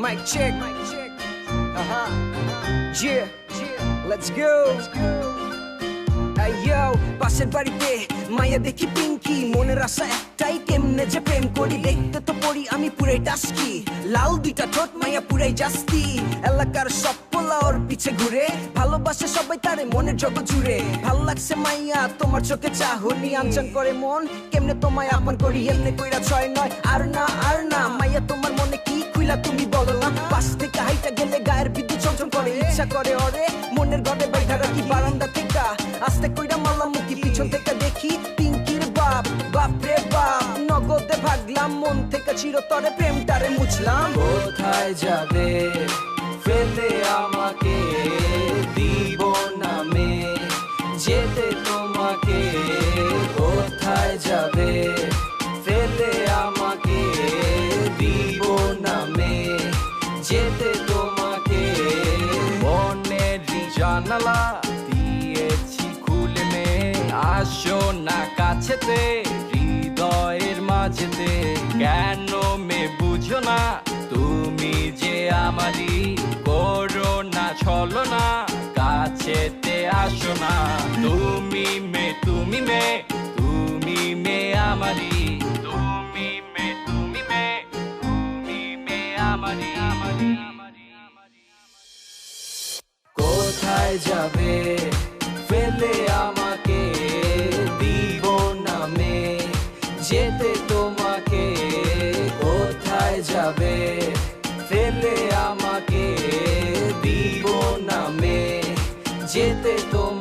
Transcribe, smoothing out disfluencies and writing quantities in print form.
Mic check. Yeah, let's go. Yo, পাশের বাড়িতে মায়া দেখি পিঙ্কি, মনের আশা একটাই কেমনে যে প্রেম করি। দেখতে তো পড়ি আমি পুরাই টাস্কি, লাল দুইটা ঠোঁট মায়া পুরাই জাস্তি। এলাকার সব পোলা ওর পিছে ঘুরে, ভালোবাসে সবাই তারে মনের জগৎ জুড়ে। ভাল লাগছে মাইয়া তোমার চোখে চাহনি, আনচান করে মন কেমনে তোমায় আপন করি। এমনে কইরা 6-9 আর না মাইয়া তোমার মনে কি খুইলা তুমি বলো না। পাশ থেকে হাইটা গেলে গায়ের বিদ্যুৎ চমচম করে, ইচ্ছা করে ওরে মনের ঘরে বাইধা রাখি। বারান্দা থেকে আস্তে কইরা মারলাম মুখি, পিছন থেকে দেখি পিঙ্কির বাপ। বাপ রে বাপ, নগদে ভাগলাম মন থেকে, চিরতরে প্রেমটারে মুছলাম। কোথায় যাবে ফেলে আমাকে, দিব না মে যেতে তোমাকে। কোথায় যাবে ফেলে আমাকে, দিব না মে যেতে তোমাকে। মনের জানালা দিয়েছি খুলে নে, আসো না কাছেতে হৃদয়ের মাঝেতে। কেন মে বুঝো না তুমি যে আমারই, করো না ছলনা কাছেতে আসো না। তুমি মে তুমি মে তুমি মে আমারই, তুমি মে তুমি মে তুমি মে আমারই। কোথায় যাবে ফেলে আমাকে, দিব না মে যেতে তোমাকে। কোথায় যাবে ফেলে আমাকে, দিব না মে যেতে তোমাকে।